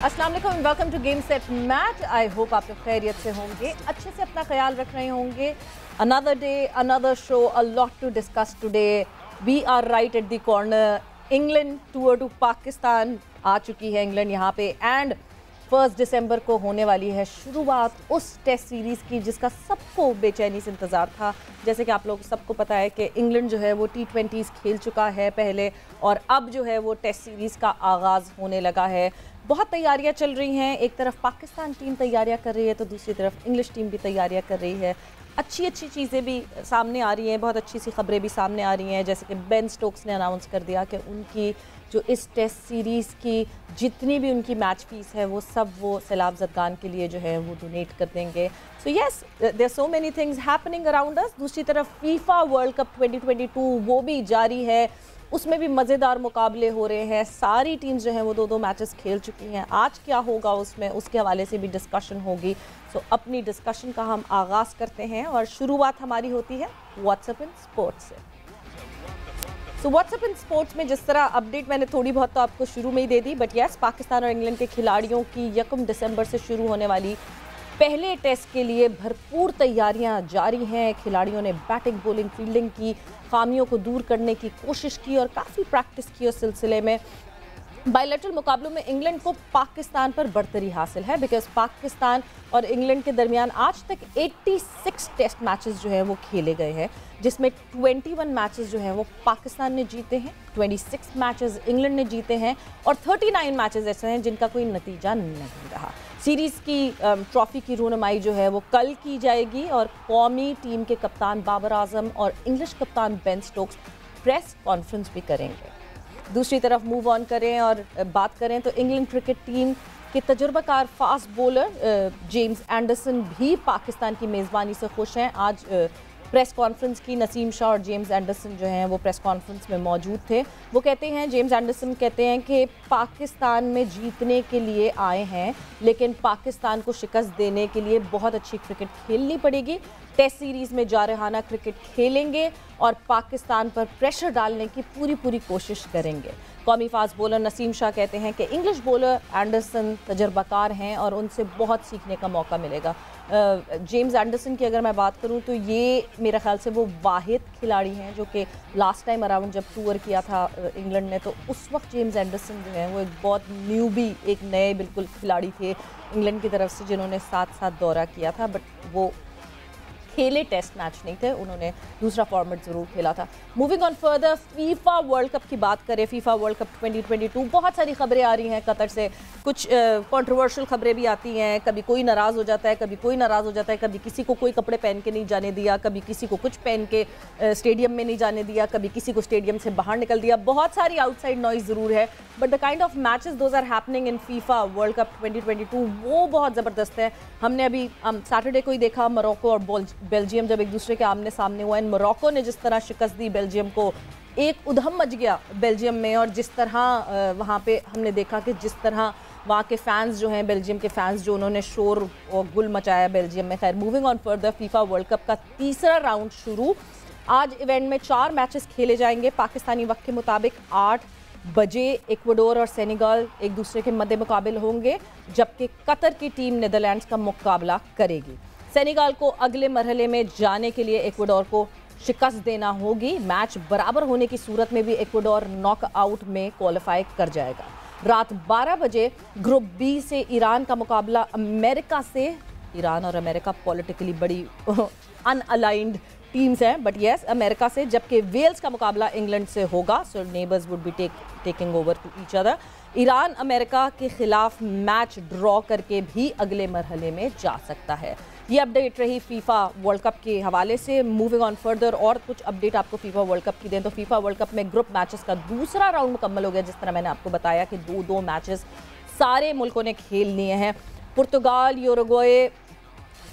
अस्सलाम वालेकुम, welcome to game set match. I hope आप लोग खैरियत से होंगे, अच्छे से अपना ख्याल रख रहे होंगे। Another day, another show, a lot to discuss today. We are right at the corner. England tour to Pakistan आ चुकी है इंग्लैंड यहाँ पे, एंड 1 दिसंबर को होने वाली है शुरुआत उस टेस्ट सीरीज़ की जिसका सबको बेचैनी से इंतज़ार था। जैसे कि आप लोग सबको पता है कि इंग्लैंड जो है वो T20s खेल चुका है पहले, और अब जो है वो टेस्ट सीरीज़ का आगाज़ होने लगा है। बहुत तैयारियां चल रही हैं, एक तरफ पाकिस्तान टीम तैयारियां कर रही है तो दूसरी तरफ इंग्लिश टीम भी तैयारियां कर रही है। अच्छी चीज़ें भी सामने आ रही हैं, बहुत अच्छी सी खबरें भी सामने आ रही हैं। जैसे कि बेन स्टोक्स ने अनाउंस कर दिया कि उनकी जो इस टेस्ट सीरीज़ की जितनी भी उनकी मैच फीस है वो सब वो सैलाब ज़दगान के लिए जो है वो डोनेट कर देंगे। So yes, there so many things happening around us. दूसरी तरफ फीफा वर्ल्ड कप 2022 वो भी जारी है, उसमें भी मज़ेदार मुकाबले हो रहे हैं। सारी टीम्स जो हैं वो दो मैचेस खेल चुकी हैं। आज क्या होगा उसमें, उसके हवाले से भी डिस्कशन होगी। सो अपनी डिस्कशन का हम आगाज़ करते हैं और शुरुआत हमारी होती है व्हाट्सएप इन स्पोर्ट्स से। सो व्हाट्सएप इन स्पोर्ट्स में जिस तरह अपडेट मैंने थोड़ी बहुत तो आपको शुरू में ही दे दी, बट यस, पाकिस्तान और इंग्लैंड के खिलाड़ियों की 1 दिसंबर से शुरू होने वाली पहले टेस्ट के लिए भरपूर तैयारियां जारी हैं। खिलाड़ियों ने बैटिंग, बॉलिंग, फील्डिंग की खामियों को दूर करने की कोशिश की और काफ़ी प्रैक्टिस की उस सिलसिले में। बायलैटरल मुकाबलों में इंग्लैंड को पाकिस्तान पर बढ़तरी हासिल है, बिकॉज पाकिस्तान और इंग्लैंड के दरमियान आज तक 86 टेस्ट मैचेस जो है वो खेले गए हैं, जिसमें 21 मैचेस जो हैं वो पाकिस्तान ने जीते हैं, 26 मैचेस इंग्लैंड ने जीते हैं और 39 मैचेस ऐसे हैं जिनका कोई नतीजा नहीं रहा। सीरीज़ की ट्रॉफ़ी की रूनुमाई जो है वो कल की जाएगी और कौमी टीम के कप्तान बाबर आजम और इंग्लिश कप्तान बेन स्टोक्स प्रेस कॉन्फ्रेंस भी करेंगे। दूसरी तरफ मूव ऑन करें और बात करें तो इंग्लैंड क्रिकेट टीम के तजुर्बाकार फास्ट बॉलर जेम्स एंडरसन भी पाकिस्तान की मेज़बानी से खुश हैं। आज प्रेस कॉन्फ्रेंस की नसीम शाह और जेम्स एंडरसन जो हैं वो प्रेस कॉन्फ्रेंस में मौजूद थे। वो कहते हैं, जेम्स एंडरसन कहते हैं कि पाकिस्तान में जीतने के लिए आए हैं, लेकिन पाकिस्तान को शिकस्त देने के लिए बहुत अच्छी क्रिकेट खेलनी पड़ेगी। टेस्ट सीरीज़ में जारहाना क्रिकेट खेलेंगे और पाकिस्तान पर प्रेशर डालने की पूरी कोशिश करेंगे। कौमी फास्ट बॉलर नसीम शाह कहते हैं कि इंग्लिश बॉलर एंडरसन तजर्बाकार हैं और उनसे बहुत सीखने का मौका मिलेगा। जेम्स एंडरसन की अगर मैं बात करूं तो ये मेरे ख्याल से वो वाहिद खिलाड़ी हैं जो कि लास्ट टाइम अराउंड जब टूर किया था इंग्लैंड ने, तो उस वक्त जेम्स एंडरसन जो हैं वो एक बहुत न्यूबी, एक नए बिल्कुल खिलाड़ी थे इंग्लैंड की तरफ से, जिन्होंने साथ दौरा किया था, बट वो खेले टेस्ट मैच नहीं थे, उन्होंने दूसरा फॉर्मेट ज़रूर खेला था। Moving on further, FIFA world cup की बात करें। फीफा वर्ल्ड कप 2022 बहुत सारी खबरें आ रही हैं कतर से, कुछ कंट्रोवर्शियल खबरें भी आती हैं। कभी कोई नाराज़ हो जाता है, कभी कोई नाराज़ हो जाता है, कभी किसी को कोई कपड़े पहन के नहीं जाने दिया, कभी किसी को कुछ पहन के स्टेडियम में नहीं जाने दिया, कभी किसी को स्टेडियम से बाहर निकल दिया। बहुत सारी आउटसाइड नॉइज़ ज़रूर है, but the kind of matches those are happening in FIFA world cup 2022 वो बहुत ज़बरदस्त है। हमने अभी सैटरडे को ही देखा, मोरक्को और बेल्जियम जब एक दूसरे के आमने सामने हुआ, इन मोरक्को ने जिस तरह शिकस्त दी बेल्जियम को, एक उधम मच गया बेल्जियम में, और जिस तरह वहाँ पे हमने देखा कि जिस तरह वहाँ के फैंस जो हैं, बेल्जियम के फैंस जो, उन्होंने शोर और गुल मचाया बेल्जियम में। खैर, moving on further, FIFA world cup का तीसरा राउंड शुरू। आज इवेंट में 4 मैचेस खेले जाएंगे पाकिस्तानी वक्त के मुताबिक 8 बजे। इक्वाडोर और सेनेगल एक दूसरे के मद्दे मुकाबिल होंगे, जबकि कतर की टीम नीदरलैंड्स का मुकाबला करेगी। सेनेगल को अगले मरहले में जाने के लिए इक्वाडोर को शिकस्त देना होगी। मैच बराबर होने की सूरत में भी इक्वाडोर नॉकआउट में क्वालिफाई कर जाएगा। रात 12 बजे ग्रुप बी से ईरान का मुकाबला अमेरिका से। ईरान और अमेरिका पॉलिटिकली बड़ी अनअलाइंड टीम्स हैं, बट यस, अमेरिका से, जबकि वेल्स का मुकाबला इंग्लैंड से होगा। So neighbours would be taking over to each other. Iran America के खिलाफ मैच ड्रॉ करके भी अगले मरहले में जा सकता है। ये अपडेट रही फीफा वर्ल्ड कप के हवाले से। मूविंग ऑन फर्दर, और कुछ अपडेट आपको फीफा वर्ल्ड कप की दें तो फीफा वर्ल्ड कप में ग्रुप मैचेस का दूसरा राउंड मुकम्मल हो गया। जिस तरह मैंने आपको बताया कि 2-2 मैचेस सारे मुल्कों ने खेल लिए हैं। पुर्तगाल यूरुग्वे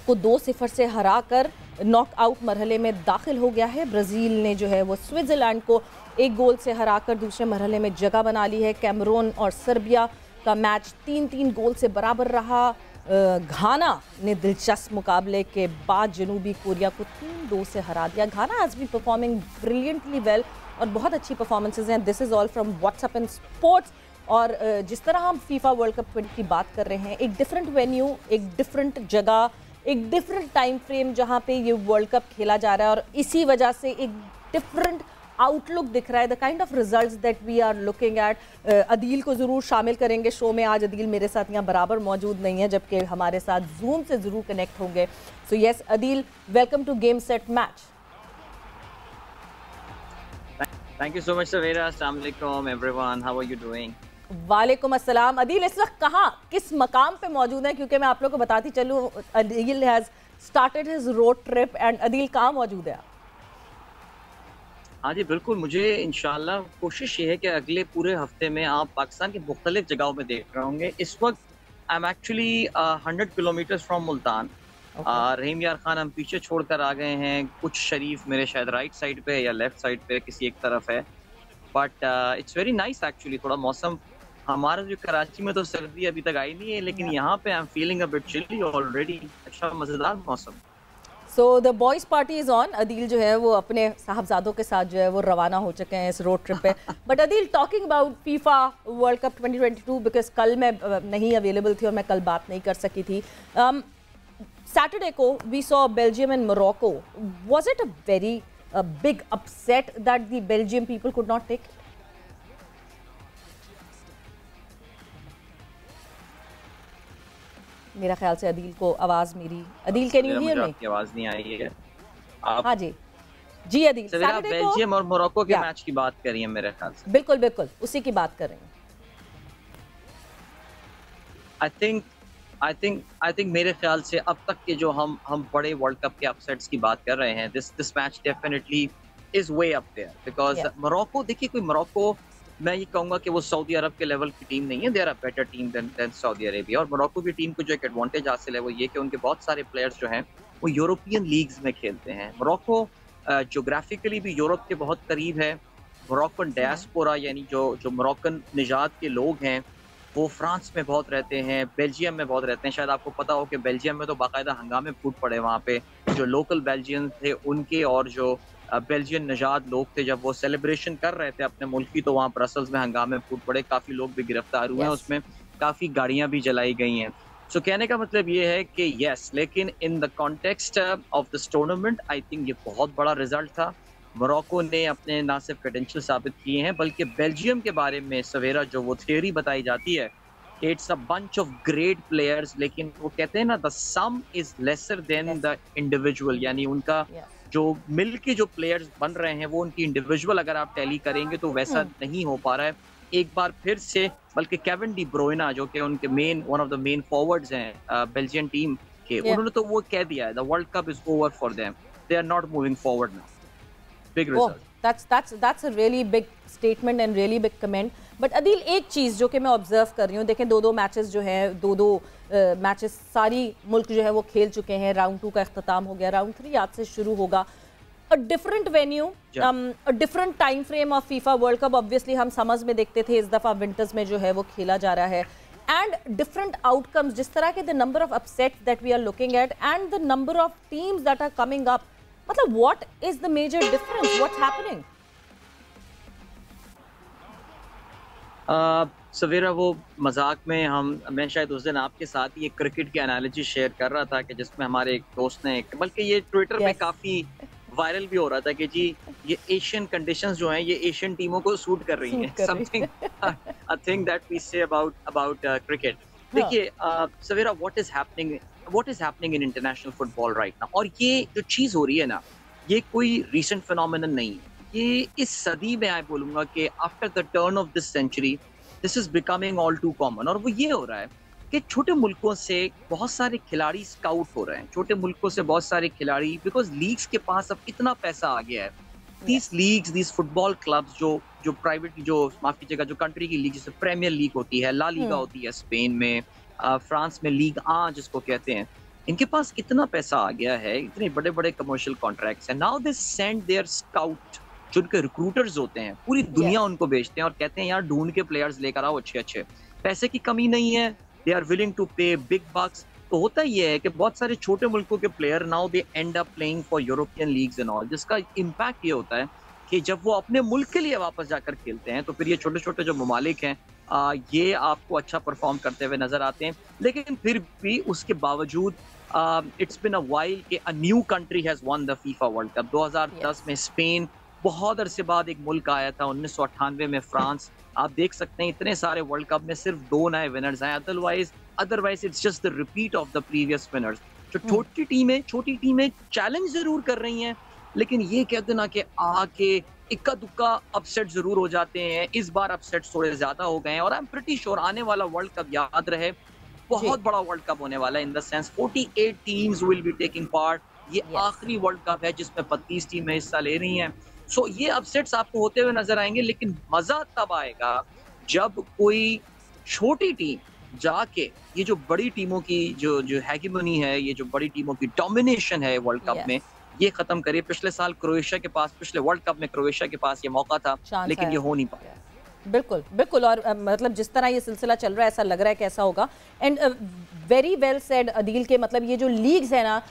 को 2-0 से हराकर नॉकआउट मरहले में दाखिल हो गया है। ब्राज़ील ने जो है वो स्विट्ज़रलैंड को 1 गोल से हराकर दूसरे मरहले में जगह बना ली है। कैमरून और सर्बिया का मैच 3-3 गोल से बराबर रहा। घाना ने दिलचस्प मुकाबले के बाद जनूबी कोरिया को 3-2 से हरा दिया। Ghana has been performing brilliantly well और बहुत अच्छी परफॉर्मेंसेज हैं। This is all from what's up in sports. और जिस तरह हम फीफा वर्ल्ड कप 20 की बात कर रहे हैं, एक डिफरेंट वेन्यू, एक डिफरेंट जगह, एक डिफरेंट टाइम फ्रेम जहां पे ये वर्ल्ड कप खेला जा रहा है, और इसी वजह से एक डिफरेंट आउटलुक दिख रहा है, the kind of results that we are looking at. Adeel को ज़रूर शामिल करेंगे शो में। आज अदील मेरे साथ यहाँ बराबर मौजूद नहीं है, जबकि हमारे साथ जूम से ज़रूर कनेक्ट होंगे। So yes Adeel, welcome to game set match. Thank you so much, Savera. Assalamu alaikum, everyone. How are you doing? वालेकुम अस्सलाम। अदील इस वक्त कहाँ, किस मकाम पे मौजूद है? क्योंकि मैं आप लोग को बताती चलूँ, Adeel has started his road trip and Adeel कहाँ मौजूद है? हाँ जी बिल्कुल, मुझे इंशाल्लाह कोशिश ये है कि अगले पूरे हफ्ते में आप पाकिस्तान के मुख्तलिफ जगहों में देख रहे होंगे। इस वक्त I am actually 100 kilometre from Multan. Rahim Yar Khan हम पीछे छोड़कर आ गए हैं, कुछ शरीफ मेरे शायद राइट साइड पे या लेफ्ट साइड पे किसी एक तरफ है, but it's very nice actually. थोड़ा मौसम, हमारा जो कराची में तो सर्दी अभी तक आई नहीं है, लेकिन यहाँ पे I am feeling a bit chilly already. अच्छा मज़ेदार मौसम। So the boys party is on. Adeel जो है वो अपने साहबजादों के साथ जो है वो रवाना हो चुके हैं इस रोड ट्रिप पे। But Adeel, talking about FIFA world cup 2022, because कल मैं नहीं अवेलेबल थी और मैं कल बात नहीं कर सकी थी। सैटरडे को we saw Belgium and Morocco. Was it a very big upset that the Belgium people could not take? मेरा ख्याल से अदील को आवाज मेरी, Adeel can you hear me? आपकी आवाज नहीं आई है। हाँ जी जी अदील, सैटरडे को बेल्जियम और मोरक्को के मैच की बात कर रही है मेरे ख्याल से। बिल्कुल बिल्कुल उसी की बात कर रही हूँ। आई थिंक मेरे ख्याल से अब तक के जो हम बड़े वर्ल्ड कप के अपसेट्स की बात कर रहे हैं, this match definitely is way up there, because Morocco, देखिए कोई मोरक्को, मैं ये कहूंगा कि वो सऊदी अरब के लेवल की टीम नहीं है। They are a better team than Saudi Arabia. और मोरक्को की टीम को जो एक एडवांटेज हासिल है वो ये कि उनके बहुत सारे प्लेयर्स जो हैं वो यूरोपियन लीग्स में खेलते हैं। मोरक्को जोग्राफिकली भी यूरोप के बहुत करीब है। मोरक्कन डायस्पोरा यानी जो मोरक्कन निजात के लोग हैं वो फ्रांस में बहुत रहते हैं, बेल्जियम में बहुत रहते हैं। शायद आपको पता हो कि बेल्जियम में तो बाकायदा हंगामे फूट पड़े वहाँ पे, जो लोकल बेल्जियन थे उनके, और जो बेल्जियन नजाद लोग थे जब वो सेलिब्रेशन कर रहे थे अपने मुल्क की, तो वहाँ ब्रसल्स में हंगामे फूट पड़े, काफ़ी लोग भी गिरफ्तार हुए हैं, उसमें काफ़ी गाड़ियाँ भी जलाई गई हैं। सो कहने का मतलब ये है कि यस, लेकिन in the context of this tournament I think ये बहुत बड़ा रिजल्ट था। मोरक्को ने अपने ना सिर्फ क्रेडेंशियल साबित किए हैं, बल्कि बेल्जियम के बारे में सवेरा जो वो थियोरी बताई जाती है कि it's a bunch of great players, लेकिन वो कहते हैं ना the some is lesser than the individual, यानी उनका जो मिल के जो प्लेयर्स बन रहे हैं वो उनकी इंडिविजुअल अगर आप टैली करेंगे तो वैसा नहीं हो पा रहा है एक बार फिर से। बल्कि केविन डी ब्रुयना जो कि उनके one of the main forwards हैं बेल्जियन टीम के, उन्होंने तो वो कह दिया है the world cup is over for them, they are not moving forward now. Big result. that's a really big statement and really big comment. But Adeel, एक चीज़ जो कि मैं ऑब्जर्व कर रही हूँ, देखें दो मैचेस जो हैं, दो मैचेस सारी मुल्क जो है वो खेल चुके हैं। राउंड 2 का अख्ताम हो गया, राउंड 3 आज से शुरू होगा। A different venue, a different time frame of FIFA world cup. Obviously हम समर्स में देखते थे, इस दफ़ा विंटर्स में जो है वो खेला जा रहा है, एंड डिफरेंट आउटकम्स, जिस तरह के the number of upsets that we are looking at and the number of teams that are coming up. मतलब what is the major difference, what's happening? Sawera, वो मजाक में मैं शायद उस दिन आपके साथ ही एक क्रिकेट की एनालॉजी शेयर कर रहा था कि जिसमें हमारे एक दोस्त ने, बल्कि ये ट्विटर पे काफी वायरल भी हो रहा था कि जी ये एशियन कंडीशंस जो हैं ये एशियन टीमों को सूट कर रही हैं, something I think that we say about cricket. देखिए Sawera, what is happening in international football right now, और ये जो चीज हो रही है ना, ये कोई रीसेंट फिनोमिनन नहीं है। ये इस सदी में, मैं बोलूंगा कि after the turn of this century this is becoming all too common. और वो ये हो रहा है कि छोटे मुल्कों से बहुत सारे खिलाड़ी स्काउट हो रहे हैं, छोटे मुल्कों से बहुत सारे खिलाड़ी, बिकॉज लीग्स के पास अब इतना पैसा आ गया है। These leagues, these football clubs जो प्राइवेट, जो माफ कीजिएगा, जो कंट्री की लीग, जैसे प्रीमियर लीग होती है, ला लीगा होती है स्पेन में, फ्रांस में लीग आ जिसको कहते हैं, इनके पास इतना पैसा आ गया है, इतने बड़े बड़े कमर्शियल कॉन्ट्रैक्ट्स हैं। Now they send their scout, जो उनके रिक्रूटर्स होते हैं, पूरी दुनिया उनको भेजते हैं और कहते हैं यार ढूंढ के प्लेयर्स लेकर आओ अच्छे अच्छे, पैसे की कमी नहीं है, दे आर विलिंग टू पे बिग बक्स। तो होता ये है कि बहुत सारे छोटे मुल्कों के player now they and up playing for European leagues and all, जिसका इम्पैक्ट ये होता है कि जब वो अपने मुल्क के लिए वापस जाकर खेलते हैं तो फिर ये छोटे छोटे जो ममालिक हैं ये आपको अच्छा परफॉर्म करते हुए नजर आते हैं। लेकिन फिर भी उसके बावजूद इट्स बिन अ वाइल कि a new country has one the FIFA world cup. 2010 में स्पेन, बहुत अरसे बाद एक मुल्क आया था। 1998 में फ्रांस। आप देख सकते हैं इतने सारे वर्ल्ड कप में सिर्फ 2 नए विनर्स हैं। Otherwise it's just the repeat of the previous winners. जो छोटी टीमें चैलेंज जरूर कर रही हैं, लेकिन ये कहते ना कि आके इक्का दुक्का अपसेट जरूर हो जाते हैं। इस बार अपसेट थोड़े ज्यादा हो गए हैं और आई एम प्रीटी श्योर आने वाला वर्ल्ड कप याद रहे, बहुत बड़ा वर्ल्ड कप होने वाला है। In the sense 48 teams will be taking part. ये आखिरी वर्ल्ड कप है जिसमें 32 टीमें हिस्सा ले रही हैं। सो ये अपसेट्स आपको होते हुए नजर आएंगे, लेकिन मजा तब आएगा जब कोई छोटी टीम जाके ये जो बड़ी टीमों की जो हैगेमनी है, ये जो बड़ी टीमों की डोमिनेशन है वर्ल्ड कप में, ये खत्म करे। पिछले साल क्रोएशिया के पास, पिछले वर्ल्ड कप में क्रोएशिया के पास ये मौका था, लेकिन ये हो नहीं पाया। बिल्कुल बिल्कुल। और मतलब जिस तरह ये सिलसिला चल रहा है, ऐसा लग रहा है कैसा होगा। And very well said Adeel के, मतलब ये जो लीग्स है ना,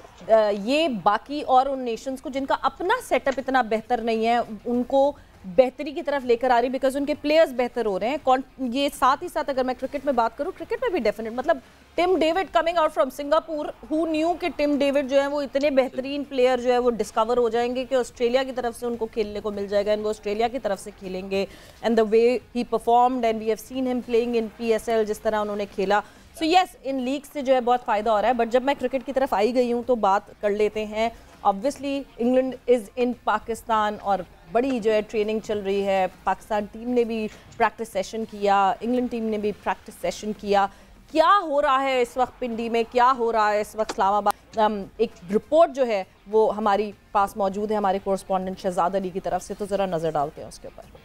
ये बाकी और उन नेशंस को जिनका अपना सेटअप इतना बेहतर नहीं है, उनको बेहतरी की तरफ लेकर आ रही, बिकॉज उनके प्लेयर्स बेहतर हो रहे हैं। ये साथ ही साथ अगर मैं क्रिकेट में बात करूं, क्रिकेट में भी डेफिनेट, मतलब Tim David coming out from Singapore, who knew कि टिम डेविड जो है वो इतने बेहतरीन प्लेयर जो है वो डिस्कवर हो जाएंगे कि ऑस्ट्रेलिया की तरफ से उनको खेलने को मिल जाएगा, एंड वो ऑस्ट्रेलिया की तरफ से खेलेंगे। And the way he performed and we have seen him playing in PSL, जिस तरह उन्होंने खेला। सो यस, इन लीग से जो है बहुत फ़ायदा हो रहा है। बट जब मैं क्रिकेट की तरफ आई गई हूँ तो बात कर लेते हैं। Obviously England is in Pakistan और बड़ी जो है ट्रेनिंग चल रही है। पाकिस्तान टीम ने भी प्रैक्टिस सेशन किया, इंग्लैंड टीम ने भी प्रैक्टिस सेशन किया। क्या हो रहा है इस वक्त पिंडी में, क्या हो रहा है इस वक्त इस्लामाबाद? एक रिपोर्ट जो है वो हमारी पास मौजूद है, हमारे कोरस्पॉन्डेंट शहजाद अली की तरफ से, तो ज़रा नज़र डालते हैं उसके ऊपर।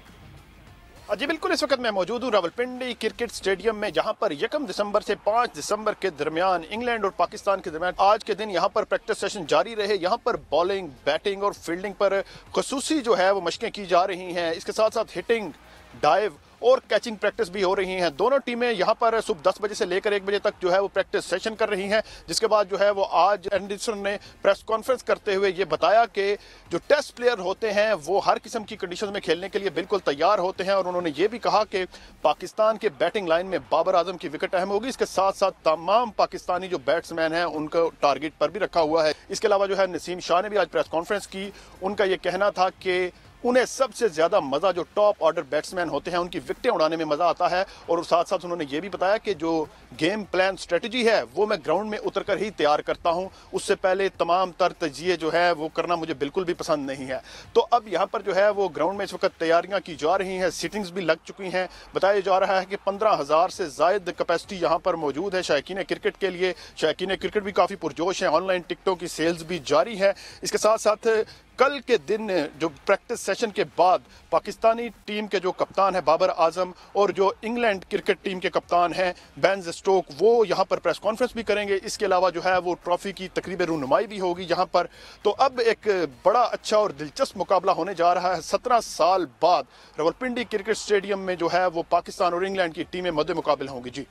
जी बिल्कुल, इस वक्त मैं मौजूद हूँ रावलपिंडी क्रिकेट स्टेडियम में, जहाँ पर 1 दिसंबर से 5 दिसंबर के दरमियान इंग्लैंड और पाकिस्तान के दरमियान आज के दिन यहाँ पर प्रैक्टिस सेशन जारी रहे। यहाँ पर बॉलिंग, बैटिंग और फील्डिंग पर खसूसी जो है वो मशकें की जा रही हैं। इसके साथ साथ हिटिंग, डाइव और कैचिंग प्रैक्टिस भी हो रही हैं। दोनों टीमें यहाँ पर सुबह 10 बजे से लेकर 1 बजे तक जो है वो प्रैक्टिस सेशन कर रही हैं। जिसके बाद जो है वो आज एंडरसन ने प्रेस कॉन्फ्रेंस करते हुए ये बताया कि जो टेस्ट प्लेयर होते हैं वो हर किस्म की कंडीशन में खेलने के लिए बिल्कुल तैयार होते हैं। और उन्होंने ये भी कहा कि पाकिस्तान के बैटिंग लाइन में बाबर आजम की विकेट अहम होगी। इसके साथ साथ तमाम पाकिस्तानी जो बैट्समैन हैं उनको टारगेट पर भी रखा हुआ है। इसके अलावा जो है नसीम शाह ने भी आज प्रेस कॉन्फ्रेंस की। उनका ये कहना था कि उन्हें सबसे ज्यादा मजा जो टॉप ऑर्डर बैट्समैन होते हैं उनकी विकेटें उड़ाने में मजा आता है। और साथ साथ उन्होंने ये भी बताया कि जो गेम प्लान स्ट्रेटजी है वो मैं ग्राउंड में उतरकर ही तैयार करता हूं, उससे पहले तमाम तर तजिए जो है वो करना मुझे बिल्कुल भी पसंद नहीं है। तो अब यहाँ पर जो है वो ग्राउंड में इस वक्त तैयारियां की जा रही हैं, सिटिंग्स भी लग चुकी हैं। बताया जा रहा है कि 15,000 से जायद कैपेसिटी यहाँ पर मौजूद है शायकीन क्रिकेट के लिए। शायकीन क्रिकेट भी काफी पुरजोश है, ऑनलाइन टिकटों की सेल्स भी जारी है। इसके साथ साथ कल के दिन जो प्रैक्टिस सेशन के बाद पाकिस्तानी टीम के जो कप्तान है बाबर आजम और जो इंग्लैंड क्रिकेट टीम के कप्तान हैं बेन स्टोक, वो यहाँ पर प्रेस कॉन्फ्रेंस भी करेंगे। इसके अलावा जो है वो ट्रॉफी की तकरीबन रुनुमाई भी होगी यहाँ पर। तो अब एक बड़ा अच्छा और दिलचस्प मुकाबला होने जा रहा है। 17 साल बाद रावलपिंडी क्रिकेट स्टेडियम में जो है वो पाकिस्तान और इंग्लैंड की टीमें मद्दे मुकाबले होंगी। जी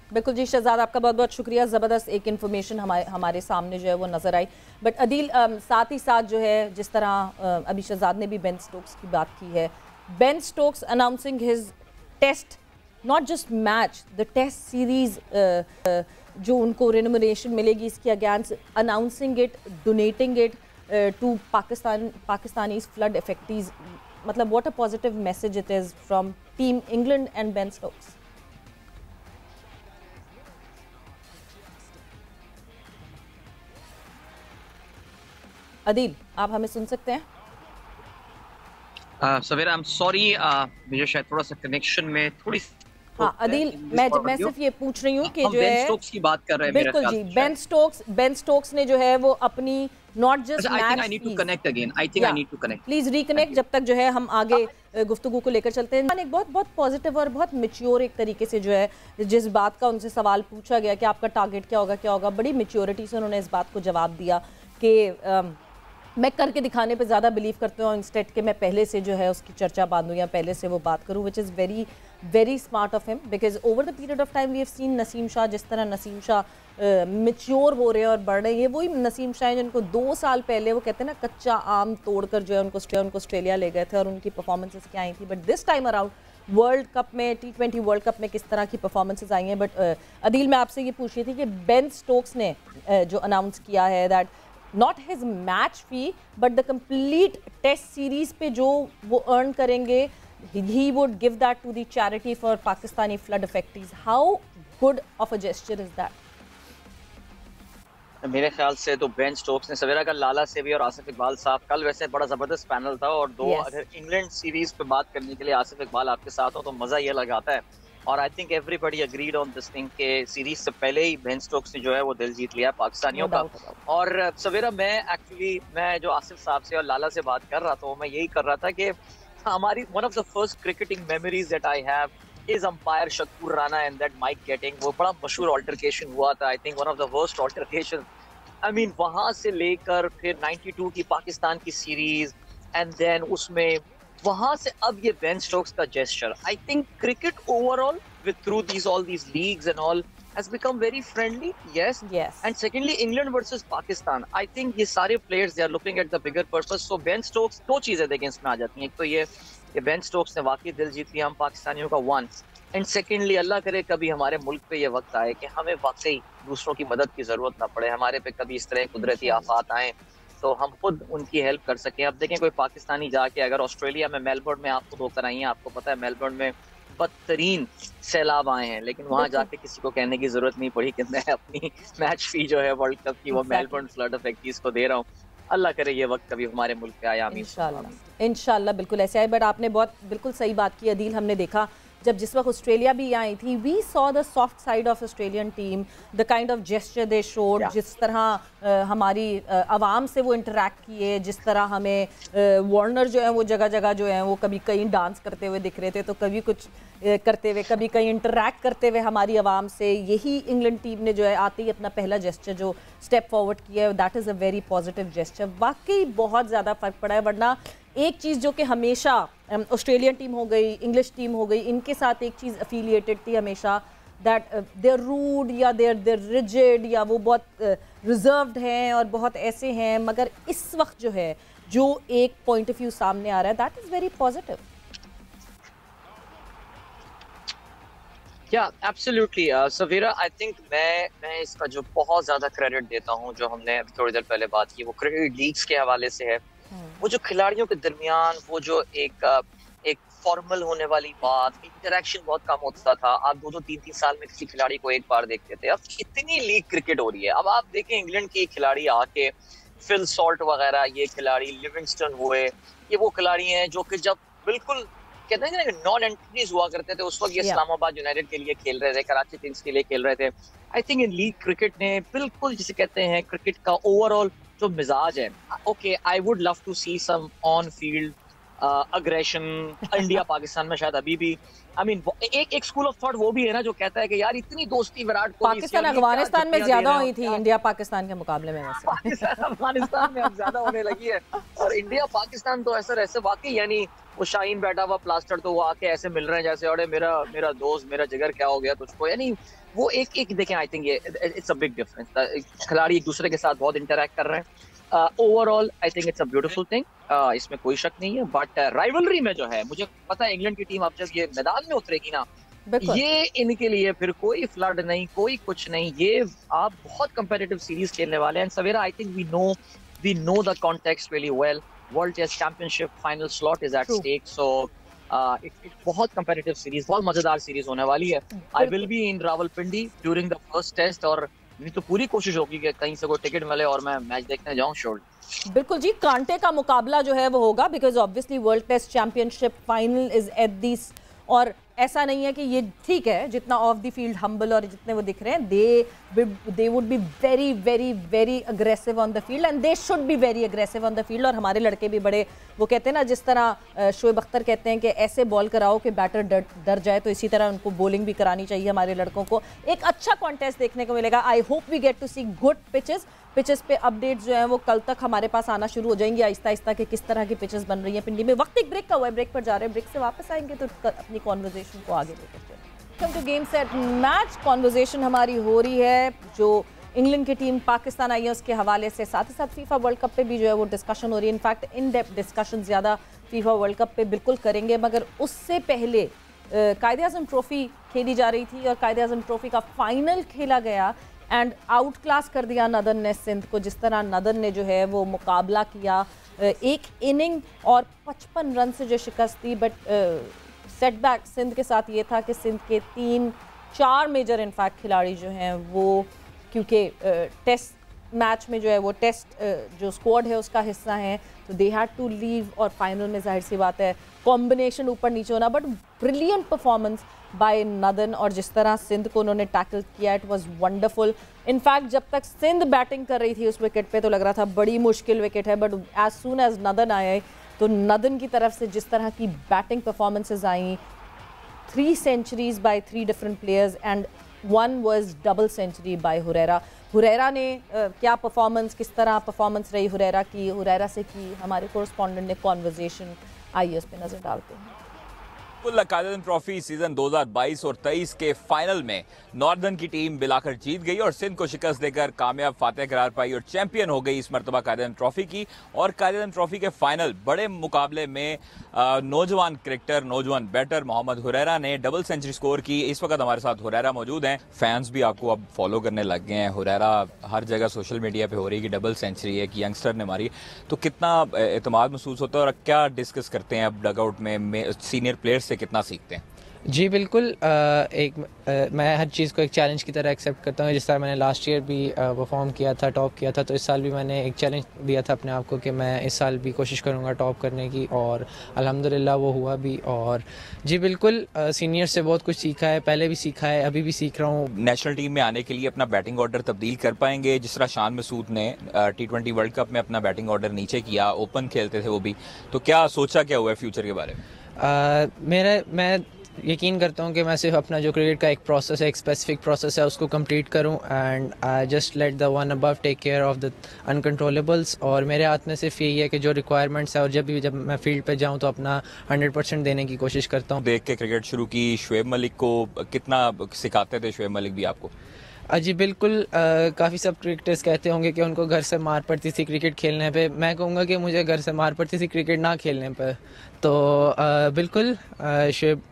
बिल्कुल जी शहजाद, आपका बहुत बहुत शुक्रिया। ज़बरदस्त एक इन्फॉर्मेशन हमारे सामने जो है वो नज़र आई। बट अदील, साथ ही साथ जो है जिस तरह अभी शहजाद ने भी बेन स्टोक्स की बात की है, Ben Stokes announcing his test, not just match, the test series जो उनको रेम्यूनरेशन मिलेगी इसके against, announcing it, donating it to Pakistani flood affectees. मतलब what a positive message it is from team England and Ben Stokes. Adeel, आप हमें सुन सकते हैं? Savera, I am sorry, मुझे शायद थोड़ा सा कनेक्शन में थोड़ी। हाँ अदील, मैं सिर्फ ये पूछ रही हूँ कि जो है बेन स्टोक्स की बात कर रहे हैं। बिल्कुल जी, बेन स्टोक्स ने जो है वो अपनी not just match, I need to connect again, I think I need to connect, please reconnect, जब तक जो है हम आगे गुफ्तगू को लेकर चलते हैं। एक बहुत बहुत पॉजिटिव और बहुत मैच्योर एक तरीके से जो है जिस बात का उनसे सवाल पूछा गया कि आपका टारगेट क्या होगा, बड़ी मैच्योरिटी से उन्होंने इस बात को जवाब दिया कि मैं करके दिखाने पे ज़्यादा बिलीव करती हूँ इंस्टेड कि मैं पहले से जो है उसकी चर्चा बांधूँ या पहले से वो बात करूँ, which is very very smart of him. Because over the period of time we have seen Naseem Shah, जिस तरह नसीम शाह मैच्योर हो रहे हैं और बढ़ रहे हैं, ये वही नसीम शाह हैं जिनको 2 साल पहले वो कहते हैं ना कच्चा आम तोड़कर जो है उनको ऑस्ट्रेलिया ले गए थे और उनकी परफॉर्मेंसेस क्या आई थी। But this time around world cup में, T20 वर्ल्ड कप में किस तरह की परफॉर्मेंसेज आई हैं। बट अदील, मैं आपसे ये पूछ रही थी कि बेन स्टोक्स ने जो अनाउंस किया है that not his match fee but the complete test series पे जो वो अर्न करेंगे, he would give that to the charity for Pakistani flood affectees. How good of a gesture is that? मेरे ख्याल से तो बेन स्टोक्स ने सवेरा का लाला सेवी और आसिफ इकबाल साहब, कल वैसे बड़ा जबरदस्त पैनल था और दो अगर इंग्लैंड सीरीज पे बात करने के लिए आसिफ इकबाल आपके साथ हो तो मजा ये लगाता है। और I think everybody agreed on this thing के सीरीज से पहले ही बेन स्टोक्स ने जो है वो दिल जीत लिया पाकिस्तानियों का। और सवेरा मैं जो आसिफ साहब से और लाला से बात कर रहा था, मैं यही कर रहा था कि हमारी one of the first cricketing memories that I have is umpire Shakoor Rana and that Mike Gatting. वो बड़ा मशहूर ऑल्टरकेशन हुआ था, I think one of the worst altercation. I mean वहां से लेकर फिर 92 की पाकिस्तान की सीरीज एंड देन उसमें वहां से अब ये बेन स्टोक्स का gesture, I think cricket overall with through these all these leagues and all has become very friendly, yes. And secondly, England versus Pakistan, I think ये सारे players they are looking at the bigger purpose. So Ben Stokes, दो चीजें देखें इसमें आ जाती हैं। एक तो ये Ben Stokes ने वाकई दिल जीत लिया हम पाकिस्तानियों का, one. And secondly, अल्लाह करे कभी हमारे मुल्क पे ये वक्त आए कि हमें वाकई दूसरों की मदद की जरूरत ना पड़े, हमारे पे कभी इस तरह कुदरती आफात आए तो हम खुद उनकी हेल्प कर सकें। अब देखें कोई पाकिस्तानी जाके अगर ऑस्ट्रेलिया में मेलबर्न में, आप खुद होकर आई हैं, आपको पता है मेलबर्न में बदतरीन सैलाब आए हैं, लेकिन वहां जाके किसी को कहने की जरूरत नहीं पड़ी कि मैं अपनी मैच फी जो है वर्ल्ड कप की वो मेलबर्न फ्लड अफेक्टीज को दे रहा हूँ। अल्लाह करे ये वक्त कभी हमारे मुल्क पे आया, इंशाल्लाह बिल्कुल ऐसे आए। बट आपने बहुत बिल्कुल सही बात की अदील। हमने देखा जब जिस वक्त ऑस्ट्रेलिया भी आई थी, we saw the soft side of Australian team, the kind of gesture they showed, जिस तरह हमारी आवाम से वो इंटरेक्ट किए, जिस तरह हमें वार्नर जो है वो जगह जगह जो है वो कभी कहीं डांस करते हुए दिख रहे थे तो कभी कुछ करते हुए, कभी कहीं इंटरेक्ट करते हुए हमारी आवाम से। यही इंग्लैंड टीम ने जो है आते ही अपना पहला जेस्चर जो स्टेप फॉरवर्ड किया है, that is a very positive gesture. वाकई बहुत ज़्यादा फ़र्क पड़ा है। वरना एक चीज़ जो कि हमेशा ऑस्ट्रेलियन टीम हो गई, इंग्लिश टीम हो गई, इनके साथ एक चीज़ एफिलिएटेड थी हमेशा, दैट देर रूड या देर रिजिड या वो बहुत रिजर्व्ड हैं और बहुत ऐसे हैं। मगर इस वक्त जो है जो एक पॉइंट ऑफ व्यू सामने आ रहा है, दैट इज़ वेरी पॉजिटिव। या एब्सोल्युटली सवेरा, आई थिंक मैं इसका जो बहुत ज़्यादा क्रेडिट देता हूँ, जो हमने थोड़ी देर पहले बात की, वो क्रिकेट लीग्स के हवाले से है। वो जो खिलाड़ियों के दरमियान वो जो एक फॉर्मल होने वाली बात, इंटरेक्शन बहुत कम होता था। आप 2-3 साल में किसी खिलाड़ी को एक बार देखते थे, अब इतनी लीग क्रिकेट हो रही है। अब आप देखें इंग्लैंड के खिलाड़ी आके, फिल सॉल्ट वगैरह, ये खिलाड़ी लिविंगस्टन हुए, ये वो खिलाड़ी हैं जो कि जब बिल्कुल कहते हैं ना नॉन एंट्रीज हुआ करते थे, उस वक्त ये इस्लामाबाद यूनाइटेड के लिए खेल रहे थे, कराची किंग्स के लिए खेल रहे थे। I think in league cricket ने बिल्कुल जिसे कहते हैं क्रिकेट का ओवरऑल जो मिजाज है, okay I would love to see some on field aggression. India Pakistan में शायद अभी भी आई मीन एक स्कूल ऑफ थॉट वो भी है ना जो कहता है कि यार इतनी दोस्ती विराट कोहली पाकिस्तान अफगानिस्तान में ज्यादा हुई थी इंडिया पाकिस्तान के मुकाबले में, वैसे पाकिस्तान अफगानिस्तान में अब ज्यादा होने लगी है। और इंडिया पाकिस्तान तो ऐसे वाकई यानी वो शाहीन बैठा हुआ प्लास्टर तो वो आके ऐसे मिल रहे हैं जैसे अरे मेरा दोस्त, मेरा जिगर, क्या हो गया तुझको, यानी वो एक देखें। आई थिंक ये इट्स अ बिग डिफरेंस। खिलाड़ी एक दूसरे के साथ बहुत इंटरेक्ट कर रहे हैं। Overall I think it's a beautiful thing, इसमें कोई शक नहीं है। बट राइवलरी में जो है, मुझे पता है इंग्लैंड की टीम अब जब ये मैदान में उतरेगी ना, ये इनके लिए फिर कोई फ्लड नहीं, कोई कुछ नहीं, ये आप बहुत कंपेटिटिव सीरीज खेलने वाले हैं। Savera I think we know the context really well. World test championship final slot is at stake, so बहुत कंपेटिटिव सीरीज, बहुत मजेदार सीरीज होने वाली है। I will be in Rawalpindi during the first test और मेरी तो पूरी कोशिश होगी कि कहीं से कोई टिकट मिले और मैं मैच देखने जाऊं। श्योर, बिल्कुल जी, कांटे का मुकाबला जो है वो होगा, because obviously world test championship final is at this. और ऐसा नहीं है कि ये ठीक है जितना ऑफ द फील्ड हम्बल और जितने वो दिख रहे हैं, they would be very very very aggressive on the field and they should be very aggressive on the field. और हमारे लड़के भी बड़े, वो कहते हैं ना जिस तरह शोएब अख्तर कहते हैं कि ऐसे बॉल कराओ कि बैटर डर जाए, तो इसी तरह उनको बॉलिंग भी करानी चाहिए हमारे लड़कों को। एक अच्छा कॉन्टेस्ट देखने को मिलेगा। I hope we get to see good pitches पे अपडेट्स जो हैं वो कल तक हमारे पास आना शुरू हो जाएंगी आहिस्ता आहिस्ता कि किस तरह की पिचेस बन रही हैं पिंडी में। वक्त एक ब्रेक का हुआ है, ब्रेक पर जा रहे हैं, ब्रेक से वापस आएंगे तो अपनी कॉन्वर्जेशन को आगे लेकर चलेंगे। Welcome to game set match. Conversation हमारी हो रही है जो इंग्लैंड की टीम पाकिस्तान आई है उसके हवाले से, साथ ही साथ फीफा वर्ल्ड कप पे भी जो है वो डिस्कशन हो रही है। इनफैक्ट इन डेप्थ डिस्कशन ज़्यादा फीफा वर्ल्ड कप पे बिल्कुल करेंगे, मगर उससे पहले कायदे आज़म ट्रॉफी खेली जा रही थी और कायदे आज़म ट्रॉफी का फाइनल खेला गया एंड आउट क्लास कर दिया नदन ने सिंध को। जिस तरह नदन ने जो है वो मुकाबला किया, एक इनिंग और 55 रन से जो शिकस्त दी, बट सेटबैक सिंध के साथ ये था कि सिंध के 3-4 मेजर इनफैक्ट खिलाड़ी जो हैं वो, क्योंकि टेस्ट मैच में जो है वो टेस्ट जो स्क्वाड है उसका हिस्सा है, तो दे हैड टू लीव। और फाइनल में जाहिर सी बात है कॉम्बिनेशन ऊपर नीचे होना, but brilliant performance by northern. और जिस तरह सिंध को उन्होंने टैकल किया, इट वाज वंडरफुल। इनफैक्ट जब तक सिंध बैटिंग कर रही थी उस विकेट पे तो लग रहा था बड़ी मुश्किल विकेट है, but as soon as Northern आए तो नदन की तरफ से जिस तरह की बैटिंग परफॉर्मेंसेज आई, 3 centuries by 3 different players and 1 was double century by Huraira. Huraira ने क्या परफॉर्मेंस, किस तरह परफॉर्मेंस रही हुरैरा की, हुरैरा से की हमारे कोरस्पॉन्डेंट ने कॉन्वर्जेशन, आइए उस पर नजर डालते हैं। कायदे आज़म ट्रॉफी सीजन 2022 और 23 के फाइनल में नॉर्दर्न की टीम मिलाकर जीत गई और सिंध को शिकस्त देकर कामयाब फातेह करार पाई और चैंपियन हो गई इस मरतबा कायदे आज़म ट्रॉफी की। और कायदे आज़म ट्रॉफी के फाइनल बड़े मुकाबले में नौजवान क्रिकेटर, नौजवान बैटर मोहम्मद हुरैरा ने डबल सेंचुरी स्कोर की। इस वक्त हमारे साथ हुरैरा मौजूद हैं। फैंस भी आपको अब फॉलो करने लग गए हैं। हुरैरा हर जगह सोशल मीडिया पे हो रही है कि डबल सेंचुरी एक यंगस्टर ने मारी, तो कितना एतमाद महसूस होता है और क्या डिस्कस करते हैं अब डगआउट में सीनियर प्लेयर्स से कितना सीखते हैं? जी बिल्कुल, मैं हर चीज़ को एक चैलेंज की तरह एक्सेप्ट करता हूँ। जिस तरह मैंने लास्ट ईयर भी परफॉर्म किया था, टॉप किया था, तो इस साल भी मैंने एक चैलेंज दिया था अपने आप को कि मैं इस साल भी कोशिश करूँगा टॉप करने की, और अल्हम्दुलिल्लाह वो हुआ भी। और जी बिल्कुल, सीनियर से बहुत कुछ सीखा है, पहले भी सीखा है, अभी भी सीख रहा हूँ। नेशनल टीम में आने के लिए अपना बैटिंग ऑर्डर तब्दील कर पाएंगे? जिस तरह शान मसूद ने T20 वर्ल्ड कप में अपना बैटिंग ऑर्डर नीचे किया, ओपन खेलते थे वो भी, तो क्या सोचा, क्या हुआ है फ्यूचर के बारे में? मैं यकीन करता हूँ कि मैं सिर्फ अपना जो क्रिकेट का एक प्रोसेस है, एक स्पेसिफिक प्रोसेस है, उसको कंप्लीट करूँ and I just let the one above take care of the uncontrollables. और मेरे हाथ में सिर्फ यही है कि जो रिक्वायरमेंट्स है, और जब मैं फील्ड पे जाऊँ तो अपना 100% देने की कोशिश करता हूँ। देख के क्रिकेट शुरू की, शुएब मलिक को कितना सिखाते थे शुएब मलिक भी आपको? जी बिल्कुल, काफ़ी सब क्रिकेटर्स कहते होंगे कि उनको घर से मार पड़ती थी क्रिकेट खेलने पे। मैं कहूँगा कि मुझे घर से मार पड़ती थी क्रिकेट ना खेलने पे। तो बिल्कुल शुएब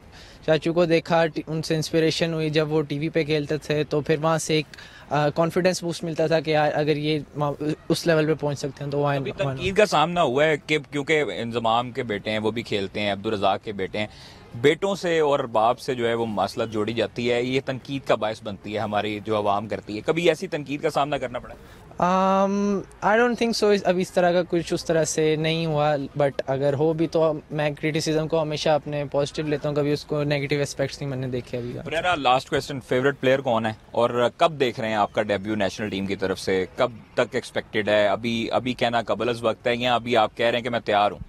चाचू को देखा, उनसे इंस्पिरेशन हुई जब वो टीवी पे खेलते थे, तो फिर वहाँ से एक कॉन्फिडेंस बूस्ट मिलता था कि यार अगर ये उस लेवल पे पहुँच सकते हैं तो वहाँ। तनकीद का सामना हुआ है कि क्योंकि इंजमाम के बेटे हैं, वो भी खेलते हैं, अब्दुल रज़ाक के बेटे हैं, बेटों से और बाप से जो है वो मसलत जोड़ी जाती है, ये तनकीद का बायस बनती है हमारी जो आवाम करती है। कभी ऐसी तनकीद का सामना करना पड़ा? I don't think so. अभी इस तरह का कुछ उस तरह से नहीं हुआ, बट अगर हो भी तो मैं क्रिटिसिज्म को हमेशा अपने पॉजिटिव लेता हूँ, कभी उसको नेगेटिव एस्पेक्ट्स नहीं मैंने देखे अभी। मेरा लास्ट क्वेश्चन, फेवरेट प्लेयर कौन है और कब देख रहे हैं आपका डेब्यू नेशनल टीम की तरफ से? कब तक एक्सपेक्टेड है? अभी कहना कबलस वक्त है या अभी आप कह रहे हैं कि मैं तैयार हूँ?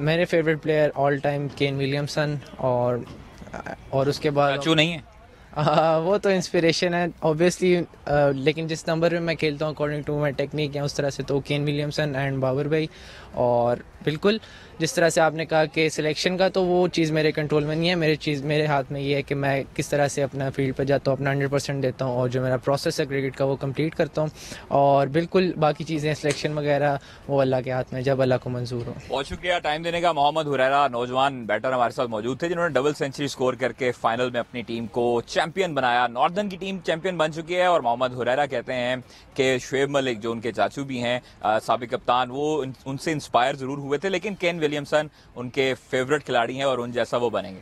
मेरे favourite player all time Kane Williamson, और उसके बाद चाचू नहीं है? वो तो इंस्पिरेशन है ऑब्वियसली, लेकिन जिस नंबर में मैं खेलता हूँ अकॉर्डिंग टू माई टेक्निक या उस तरह से, तो केन विलियमसन एंड बाबर भाई। और बिल्कुल जिस तरह से आपने कहा कि सिलेक्शन का, तो वो चीज़ मेरे कंट्रोल में नहीं है। मेरे हाथ में ये है कि मैं किस तरह से अपना फील्ड पर जाता हूँ, अपना 100% देता हूँ, और जो मेरा प्रोसेस है क्रिकेट का वो कंप्लीट करता हूँ। और बिल्कुल बाकी चीज़ें सिलेक्शन वगैरह वो अल्लाह के हाथ में, जब अल्लाह को मंजूर हो। बहुत शुक्रिया टाइम देने का। मोहम्मद हुरैरा नौजवान बैटर हमारे साथ मौजूद थे जिन्होंने डबल सेंचुरी स्कोर करके फाइनल में अपनी टीम को चैंपियन बनाया। नॉर्दर्न की टीम चैंपियन बन चुकी है और मोहम्मद हुरैरा कहते हैं कि शुएब मलिक जो उनके चाचू भी हैं, साबिक कप्तान, वो उनसे इंस्पायर जरूर हुए थे, लेकिन केन विलियमसन उनके फेवरेट खिलाड़ी हैं और उन जैसा वो बनेंगे।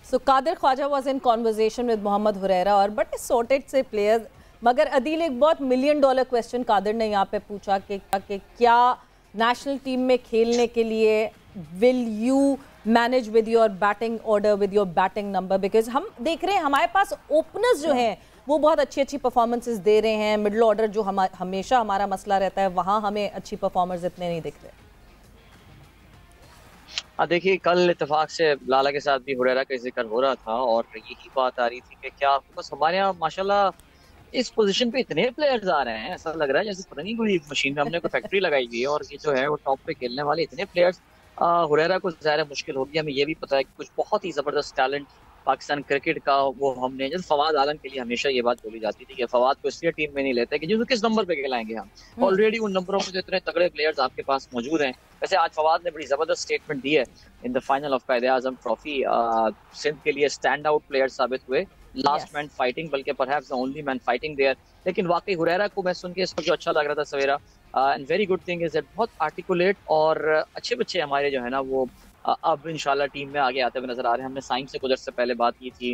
So Qadir Khawaja was in conversation with Mohammad Huraira, और बड़े सॉर्टेड से प्लेयर्स। मगर अदील, एक बहुत $1 मिलियन क्वेश्चन कादिर ने यहाँ पे पूछा कि क्या नेशनल टीम में खेलने के लिए will you manage with your batting order, with your batting number? Because हम देख रहे हैं हमारे पास ओपनर्स जो हैं वो बहुत अच्छी परफॉर्मेंसेस दे रहे हैं। मिडल ऑर्डर जो हमेशा हमारा मसला रहता है, वहाँ हमें अच्छी परफॉर्मर्स इतने नहीं दिख रहे। देखिए, कल इत्तेफाक से लाला के साथ भी हुरैरा का जिक्र हो रहा था और यही बात आ रही थी कि क्या बस हमारे यहाँ माशाल्लाह इस पोजीशन पे इतने प्लेयर्स आ रहे हैं, ऐसा लग रहा है जैसे पता नहीं कोई मशीन में हमने कोई फैक्ट्री लगाई हुई है और ये जो है वो टॉप पे खेलने वाले इतने प्लेयर्स। हुरैरा को ज़ाहिर मुश्किल होगी, हमें ये भी पता है कि कुछ बहुत ही ज़बरदस्त टैलेंट पाकिस्तान क्रिकेट का वो हमने जैसे फवाद आलम के लिए हमेशा ये बात बोली जाती थी कि फवाद को इसलिए टीम में नहीं लेते कि जिसको किस नंबर पे खिलाएंगे हम। ऑलरेडी उन नंबरों में जो इतने तगड़े प्लेयर्स आपके पास मौजूद हैं। वैसे आज फवाद ने बड़ी जबरदस्त स्टेटमेंट दी है in the final of Quaid-e-Azam trophy. Sindh के लिए स्टैंड आउट प्लेयर साबित हुए, लास्ट मैन फाइटिंग, बल्कि perhaps the only man fighting there. लेकिन वाकई हुरैरा को मैं सुन के इस वक्त जो अच्छा लग रहा था Savera, and very good thing is that बहुत आर्टिकुलेट और अच्छे बच्चे हमारे जो है ना वो अब इंशाल्लाह टीम में आगे आते हुए नजर आ रहे हैं। हमने साइम से कुछ से पहले बात की थी,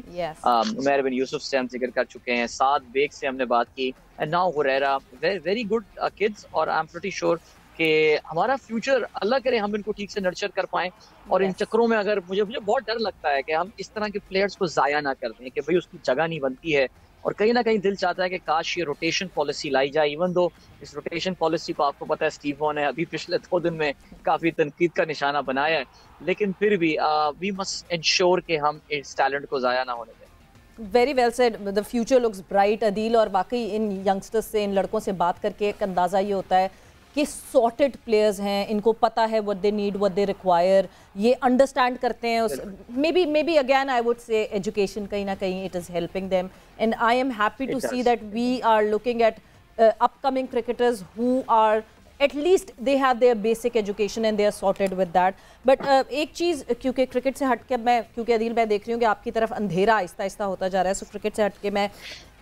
उमैर बिन यूसुफ से हम जिक्र कर चुके हैं, साद बेग से हमने बात की, and now Huraira, very good kids. और आई एम प्रीटी श्योर कि हमारा फ्यूचर अल्लाह करे हम इनको ठीक से नर्चर कर पाएं। और इन चक्करों में अगर मुझे बहुत डर लगता है कि हम इस तरह के प्लेयर्स को जाया ना कर दें कि भाई उसकी जगह नहीं बनती है। और कहीं ना कहीं दिल चाहता है कि काश ये रोटेशन पॉलिसी लाई जाए। इवन दो इस रोटेशन पॉलिसी को आपको पता है स्टीव वॉ ने अभी पिछले 2 दिन में काफी तनकीद का निशाना बनाया है, लेकिन फिर भी वी मस्ट इंश्योर कि हम इस टैलेंट को जाया ना होने दें। Very well said, the future looks bright Adeel. और वाकई इन यंगस्टर्स से, इन लड़कों से बात करके एक अंदाज़ा ये होता है कि सॉर्टेड प्लेयर्स हैं, इनको पता है what they need, what they require, ये अंडरस्टैंड करते हैं। उस maybe again I would say education कहीं ना कहीं it is helping them, and I am happy to see that we are looking at upcoming cricketers who are at least they have their basic education and they are sorted with that. But एक चीज़, क्योंकि cricket से हट के मैं, क्योंकि अदील मैं देख रही हूँ कि आपकी तरफ अंधेरा आहिस्ता आहिस्ता होता जा रहा है, सो क्रिकेट से हट के मैं